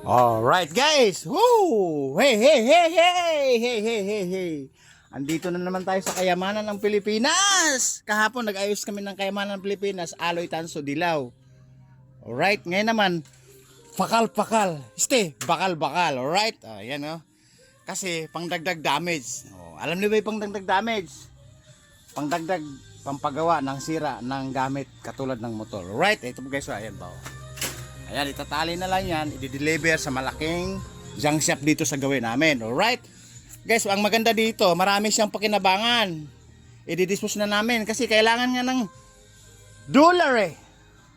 Alright guys! Woo! Hey, hey, hey, hey! Hey, hey, hey, hey! Andito na naman tayo sa kayamanan ng Pilipinas! Kahapon nag-ayos kami ng kayamanan ng Pilipinas, Aloy Tanso Dilaw. Alright, ngayon naman, pakal-pakal. Bakal-bakal. Alright? Ayan o. Kasi pangdagdag damage. Alam niyo ba yung pangdagdag damage? Pangdagdag, pampagawa ng sira ng gamit katulad ng motor. Alright? Ito po guys, ayan ba o. Ayan, itatali na lang yan, i-deliver sa malaking junk shop dito sa gawin namin. Alright? Guys, ang maganda dito, marami siyang pakinabangan. I-dispose na namin kasi kailangan nga ng dollar eh.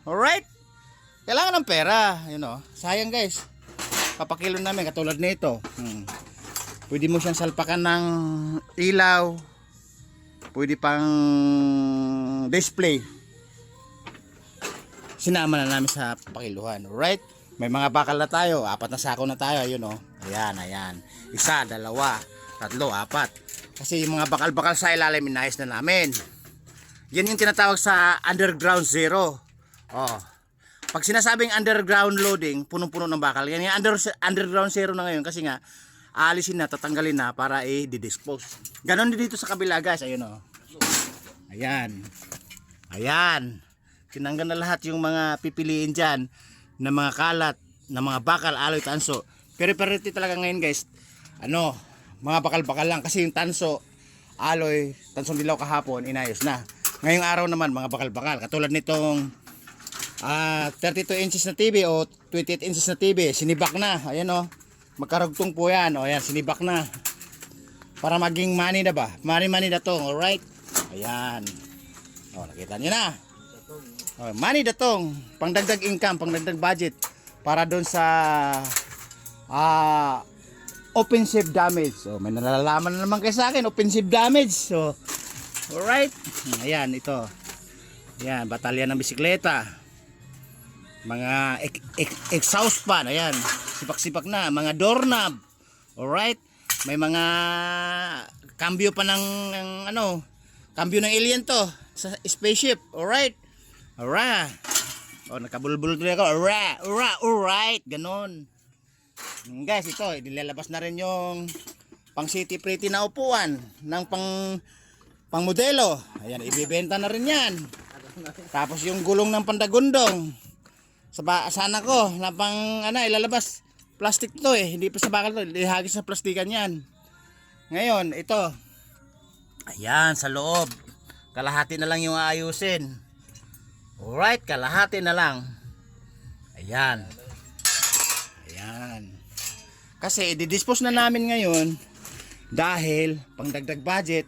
Alright? Kailangan ng pera. You know, sayang guys. Papakilo namin katulad nito. Pwede mo siyang salpakan ng ilaw. Pwede pang display. Sinama na namin sa pakiluhan. Alright? May mga bakal na tayo. 4 na sako na tayo. Ayun o. Ayan, ayan. 1, 2, 3, 4. Kasi yung mga bakal-bakal sa ilalim, inayos na namin. Yan yung tinatawag sa underground zero. Oh. Pag sinasabing underground loading, punong-puno ng bakal. Yan yung underground zero na ngayon. Kasi nga, aalisin na, tatanggalin na para i-dispose. Ganon din dito sa kabila guys. Ayun o. Ayan. Ayan. Tinanggal na lahat yung mga pipiliin dyan na mga kalat, na mga bakal, aloy, tanso. Pero priority talaga ngayon guys, mga bakal-bakal lang. Kasi yung tanso, aloy, tansong dilaw kahapon, inayos na. Ngayong araw naman, mga bakal-bakal. Katulad nitong 32 inches na TV o 28 inches na TV, sinibak na. Ayan o, magkarugtong po yan. O ayan, sinibak na. Para maging money na ba? Money na to, alright? Ayan. O, nakita nyo na. Money datong, pangdagdag income, pangdagdag budget para doon sa offensive damage. So may nalalaman na naman kayo sa akin, offensive damage. So alright, ayan ito. Ayan, batalyan ng bisikleta. Mga exhaust fan, ayan, sipak-sipak na, mga doorknob. Alright, may mga cambio pa ng cambio ng alien to sa spaceship. Alright. Alright. Oh, nakabulbul tuloy ako. Alright. Ganon. Guys, ito, nilalabas na rin yung pang city pretty na upuan ng pang modelo. Ayan, ibibenta na rin yan. Tapos yung gulong ng pandagundong. Sana ko na pang ilalabas. Plastic to eh. Hindi pa sa bakal to. Ihagis sa plastikan yan. Ngayon, ito. Ayan, sa loob. Kalahati na lang yung aayusin. Alright, kalahati na lang. Ayan. Ayan. Kasi i-dispose na namin ngayon dahil pangdagdag budget,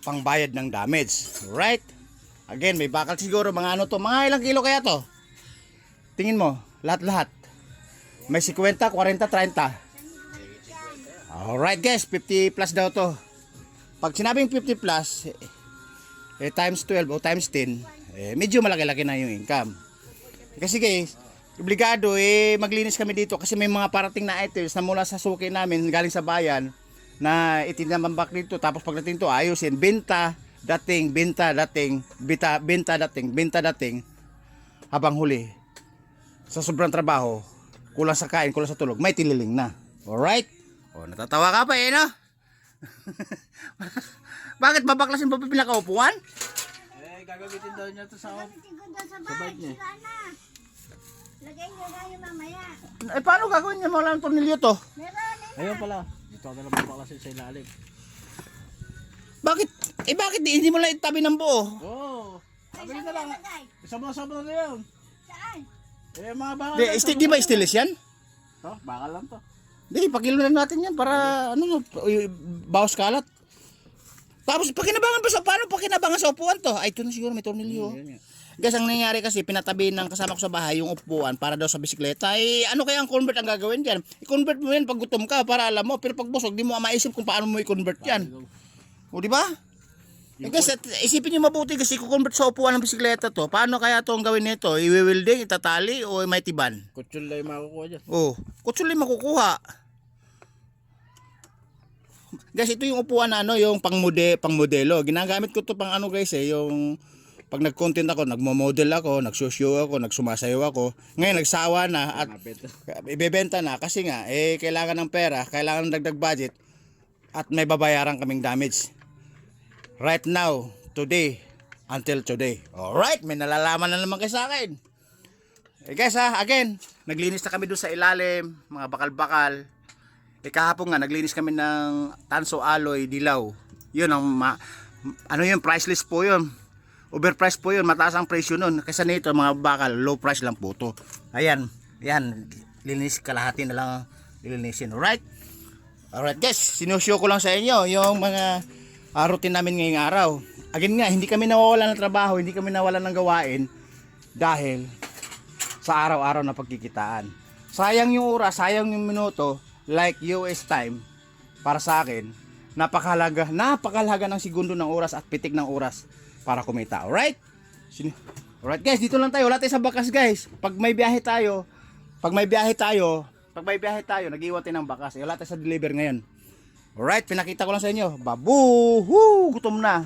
pangbayad ng damage. Alright? Again, may bakal siguro mga mga ilang kilo kaya to? Tingin mo, lahat-lahat. May 50, 40, 30. Alright guys, 50 plus daw to. Pag sinabing 50 plus, times 12 o times 10, medyo malaki-laki na yung income. Kasi guys, obligado maglinis kami dito kasi may mga parating na items na mula sa suki namin galing sa bayan na itinambak dito, tapos pagdating to ayusin, benta dating habang huli sa sobrang trabaho, kulang sa kain, kulang sa tulog, may tililing na. Alright? Natatawa ka pa no? Bakit babaklasin pa pinakaupuan? Gagamitin daw niya ito sa bike niya. Lagay niyo na yung mamaya. Paano gagawin niya? Wala ng tornilyo to. Meron. ayun pala, dito ka na babaklasin sa ilalim. Bakit? Bakit hindi mo lang itabi ng buo? Sabi na lang, sabla-sabla na yun. Saan? Mga bakal Di ba stainless yan? bakal lang to. Di, pakilo na natin yan para bawas kalat. Tapos pakinabangan pa paano pakinabangan sa upuan to? Ay, ito na siguro may tornilyo. Guys, ang nangyayari kasi pinatabi ng kasama ko sa bahay yung upuan para daw sa bisikleta. Ano kaya ang convert ang gagawin diyan? I-convert mo yan pag gutom ka para alam mo, pero pag busog di mo maisip kung paano mo i-convert yan. O di ba? Guys, isipin niyo mabuti kasi i-convert sa upuan ng bisikleta to. Paano kaya to ang gawin nito? I-welding, itatali o may tiban? Kutsul lang yung makukuha dyan. Kutsul lang makukuha. Guys, ito yung upuan na yung pang modelo. Ginagamit ko to pang guys yung pag nag-content ako, nagmo-model ako, nagsushow ako, nagsumasayaw ako. Ngayon nagsawa na at ibebenta na kasi nga kailangan ng pera, kailangan ng dagdag budget at may babayaran kaming damage. Right now, today, until today. Alright, may nalalaman na naman kayo sa akin. Guys again, naglinis na kami doon sa ilalim, mga bakal-bakal. Kahapon nga, naglinis kami ng tanso alloy dilaw. Yun ang ano yun, priceless po yun. Overpriced po yun, mataas ang presyo nun. Kaysa nito, mga bakal, low price lang po to. Ayan, linis, kalahati na lang lilinisin. Alright? Alright guys, sinushow ko lang sa inyo yung mga routine namin ngayong araw. Again nga, hindi kami nawawalan ng trabaho, hindi kami nawalan ng gawain dahil sa araw-araw na pagkikitaan. Sayang yung oras, sayang yung minuto, like US time, para sa akin, napakahalaga ng segundo ng oras at pitik ng oras para kumita. Alright? Alright guys, dito lang tayo. Wala tayo sa bakas guys. Pag may biyahe tayo, nag-iwan tayo ng bakas. Wala tayo sa deliver ngayon. Alright, pinakita ko lang sa inyo. Babu! Gutom na.